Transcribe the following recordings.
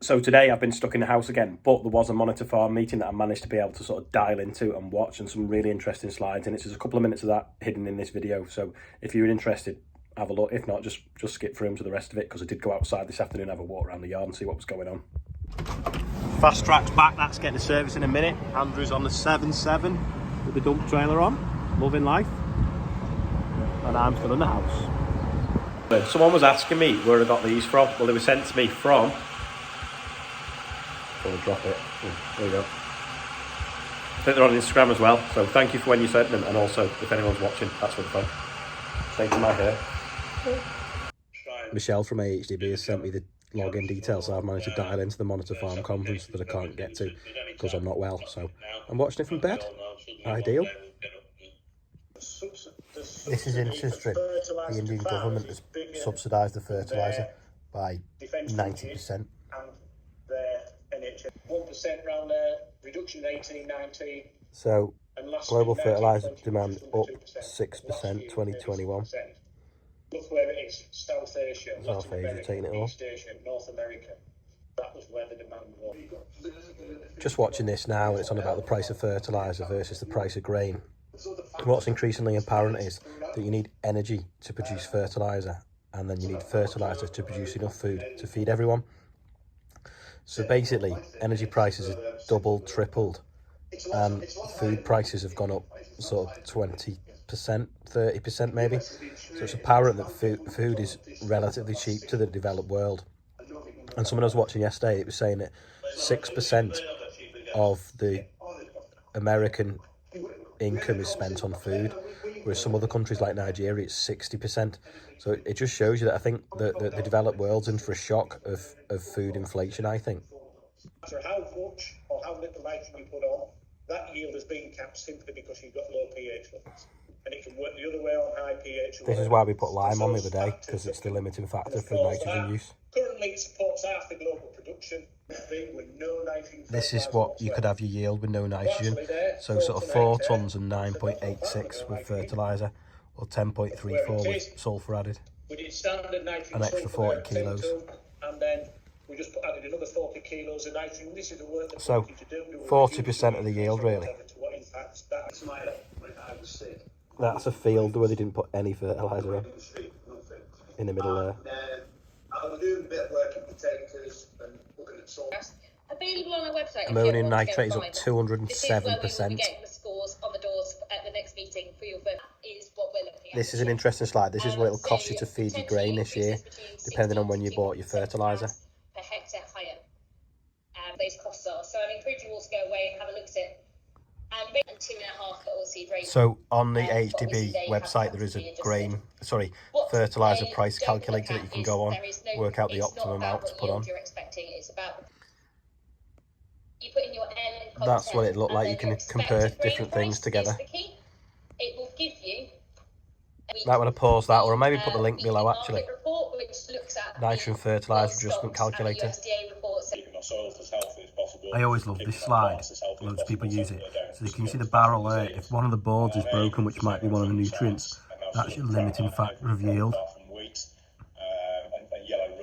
So today I've been stuck in the house again, but there was a monitor farm meeting that I managed to be able to sort of dial into and watch, and some really interesting slides, and it's just a couple of minutes of that hidden in this video. So if you're interested, have a look. If not, just skip through to the rest of it, because I did go outside this afternoon, have a walk around the yard and see what was going on. Fast Trac's back, that's getting a service in a minute. Andrew's on the 7.7 with the dump trailer on, loving life. And I'm still in the house. Someone was asking me where I got these from. Well, they were sent to me from... I'll drop it. Oh, there you go. I think they're on Instagram as well, so thank you for when you sent them, and also if anyone's watching, that's for the fun. Same to my hair. Michelle from AHDB has sent me the login details, so I've managed to dial into the Monitor Farm conference that I can't get to because I'm not well, so I'm watching it from bed. Ideal. This is in history. The Indian government has subsidised the fertiliser by 90%. 1% round there, reduction in 18-19. So global fertiliser demand up 6% 2021. Look where it is, South Asia, Latin America, East Asia, North America. That was where the demand was. Just watching this now, and it's on about the price of fertiliser versus the price of grain. What's increasingly apparent is that you need energy to produce fertiliser, and then you need fertiliser to produce enough food to feed everyone. So basically, energy prices have doubled, tripled, and food prices have gone up sort of 20%, 30% maybe. So it's apparent that food is relatively cheap to the developed world. And someone I was watching yesterday, it was saying that 6% of the American income is spent on food, whereas some other countries like Nigeria, it's 60%. So it just shows you that I think the developed world's in for a shock of food inflation, I think. No matter how much or how little nitrogen you put on, that yield has been capped simply because you've got low pH levels. And it can work the other way on high pH. This is why we put lime on the other day, because it's the limiting factor for nitrogen use. Currently it supports half the global production. This is what you could have your yield with no nitrogen. So sort of 4 tonnes and 9.86 with fertiliser, or 10.34 with sulphur added. An extra 40 kilos. And then we just added another 40 kilos of nitrogen. This is the work that so 40% of the yield really. That's a field where they didn't put any fertiliser in the middle there. I was doing a bit of work in potatoes and looking at soil. Available on our website. Ammonium nitrate is up 207%. This is an interesting slide. This is what it'll cost you to feed your grain this year, depending on when you bought your fertiliser. Per hectare higher. Those costs are. So I encourage you all to go away and have a look at it. And 2.5 oilseed rape. So on the HDB website there is a fertiliser price calculator that you can go on, work out the optimum amount to put on. That's what it looked like. You can compare different things together. It will give you. Might want to pause that, or maybe put the link below actually. Nitrogen fertiliser adjustment calculator. I always love this slide. Loads of people use it. So you can see the barrel there. If one of the boards is broken, which might be one of the nutrients, that's your limiting factor of yield.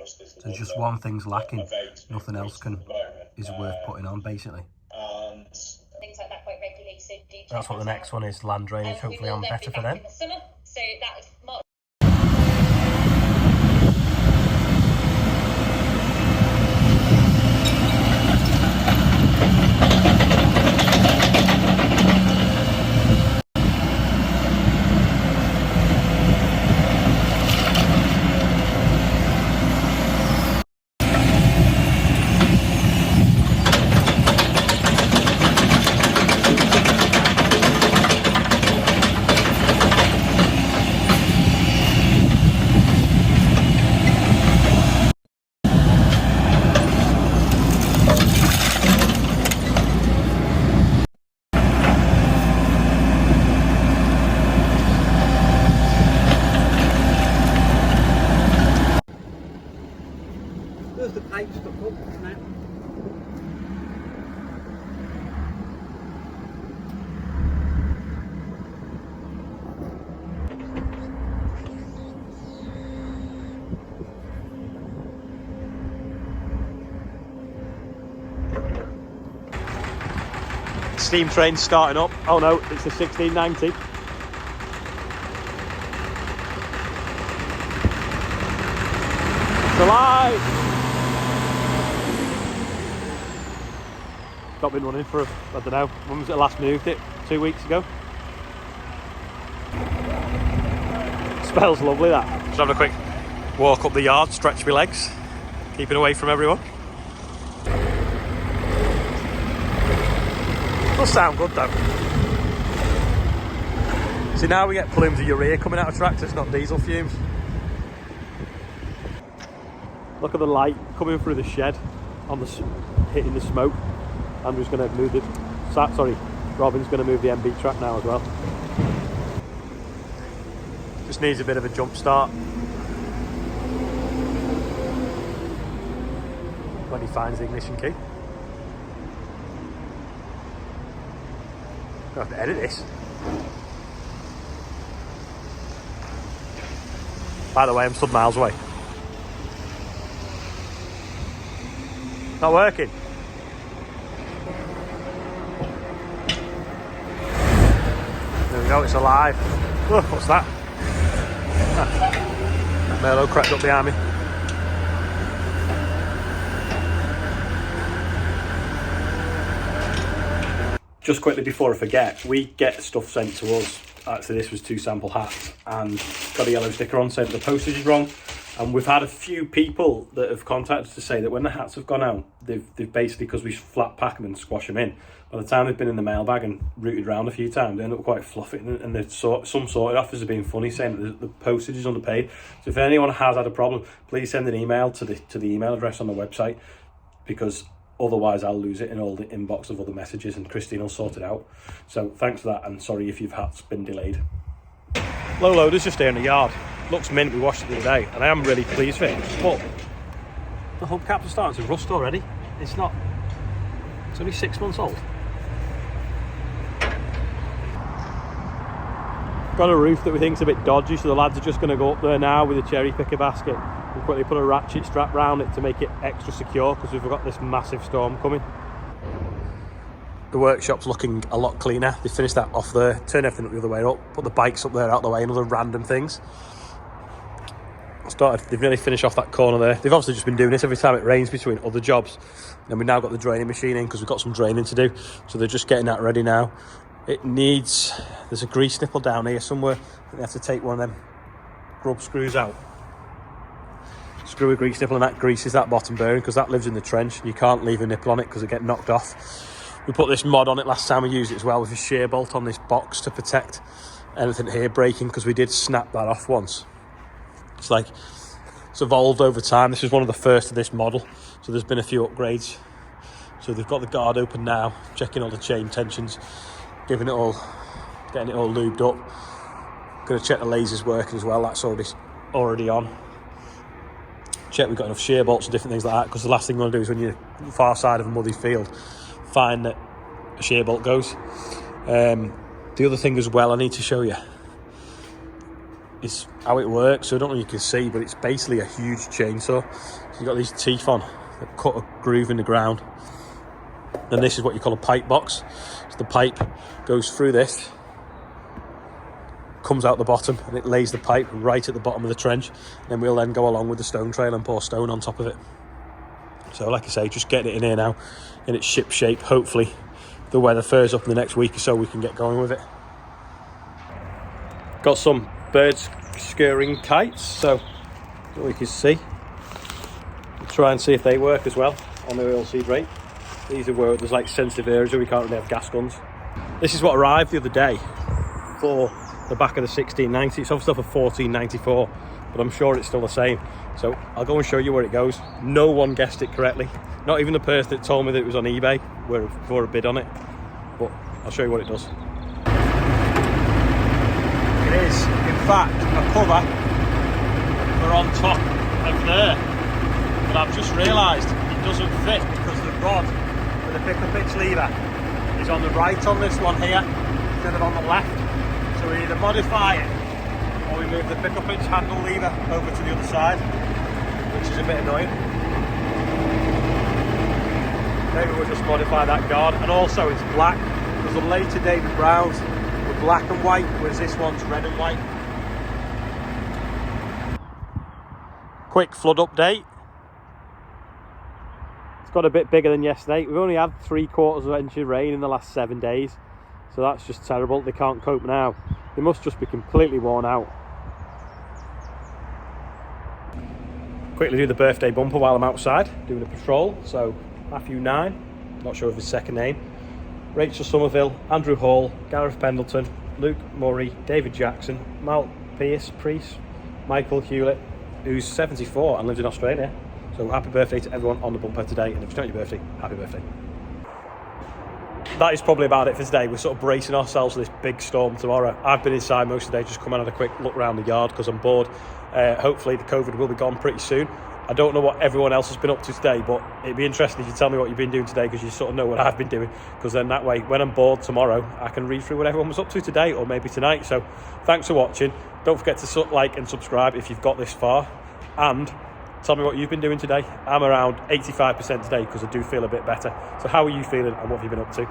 So just one thing's lacking, nothing else is worth putting on basically. That's what the next one is, land drainage, hopefully on better for them. So that is the pipe stuck up now. steam train starting up. Oh no, it's the 1690. It's alive! Not been running for, I don't know, when was it last moved it? 2 weeks ago? Smells lovely, that. Just having a quick walk up the yard, stretch my legs, keeping away from everyone. Does sound good though. See, now we get plumes of urea coming out of tractors, not diesel fumes. Look at the light coming through the shed, on the hitting the smoke. I'm just going to move the... Sorry, Robin's going to move the MB track now as well. Just needs a bit of a jump start. When he finds the ignition key. I have to edit this. By the way, I'm some miles away. Not working. There we go, it's alive. Oh, what's that? Ah, Merlot crept up behind me. Just quickly before I forget, we get stuff sent to us. Actually, this was 2 sample hats and got a yellow sticker on saying the postage is wrong. And we've had a few people that have contacted to say that when the hats have gone out, they've basically, because we flat pack them and squash them in, by the time they've been in the mailbag and routed around a few times, they end up quite fluffy. And some sorted offers are being funny, saying that the postage is underpaid. So if anyone has had a problem, please send an email to the email address on the website, because otherwise I'll lose it in all the inbox of other messages and Christine will sort it out. So thanks for that, and sorry if your hat's been delayed. Low loader's just here in the yard. Looks mint, we washed it the other day, and I am really pleased with it. But the hubcaps are starting to rust already. It's only 6 months old. Got a roof that we think's a bit dodgy, so the lads are just going to go up there now with a cherry picker basket and quickly put a ratchet strap round it to make it extra secure, because we've got this massive storm coming. The workshop's looking a lot cleaner. They finished that off there, turned everything up the other way up, put the bikes up there out the way and other random things. They've nearly finished off that corner there. They've obviously just been doing this every time it rains between other jobs. And we've now got the draining machine in because we've got some draining to do. So they're just getting that ready now. There's a grease nipple down here somewhere. They have to take one of them grub screws out. Screw a grease nipple and that greases that bottom bearing, because that lives in the trench. You can't leave a nipple on it because it gets knocked off. We put this mod on it last time we used it as well, with a shear bolt on this box to protect anything here breaking, because we did snap that off once. It's evolved over time. This is one of the first of this model, so there's been a few upgrades. So they've got the guard open now, checking all the chain tensions, getting it all lubed up. Going to check the lasers working as well. That's already on. Check we've got enough shear bolts and different things like that, because the last thing you want to do is, when you're on the far side of a muddy field, find that a shear bolt goes. The other thing as well I need to show you is how it works. So I don't know if you can see, but it's basically a huge chainsaw. So you've got these teeth on that cut a groove in the ground. And this is what you call a pipe box. So the pipe goes through this, comes out the bottom, and it lays the pipe right at the bottom of the trench. And then we'll then go along with the stone trail and pour stone on top of it. So like I say, just getting it in here now in its ship shape. Hopefully the weather furs up in the next week or so, we can get going with it. Got some birds skirring kites, so we can see. We'll try and see if they work as well on the oilseed rate. These are where there's like sensitive areas where we can't really have gas guns. This is what arrived the other day for the back of the 1690. It's obviously off of 1494, but I'm sure it's still the same. So I'll go and show you where it goes. No one guessed it correctly. Not even the person that told me that it was on eBay before a bid on it. But I'll show you what it does. It is, in fact, a cover for on top of there. But I've just realised it doesn't fit, because the rod for the pick-up pitch lever is on the right on this one here instead of on the left. So we either modify it or we move the pick-up pitch handle lever over to the other side, which is a bit annoying. Maybe we'll just modify that guard. And also it's black, Because the later David Browns were black and white, whereas this one's red and white. Quick flood update. It's got a bit bigger than yesterday. We've only had 3/4 of an inch of rain in the last 7 days. So that's just terrible. They can't cope now. They must just be completely worn out. Quickly do the birthday bumper while I'm outside doing a patrol. So Matthew 9, not sure of his second name, Rachel Somerville, Andrew Hall, Gareth Pendleton, Luke Murray, David Jackson, Mal Priest, Michael Hewlett, who's 74 and lives in Australia. So happy birthday to everyone on the bumper today, and if it's not your birthday, happy birthday. That is probably about it for today. We're sort of bracing ourselves for this big storm tomorrow. I've been inside most of the day, just come and had a quick look around the yard because I'm bored. Hopefully the COVID will be gone pretty soon. I don't know what everyone else has been up to today, but it'd be interesting if you tell me what you've been doing today, because you sort of know what I've been doing, because then that way, when I'm bored tomorrow, I can read through what everyone was up to today, or maybe tonight. So thanks for watching. Don't forget to like and subscribe if you've got this far, and tell me what you've been doing today. I'm around 85% today because I do feel a bit better. So how are you feeling and what have you been up to?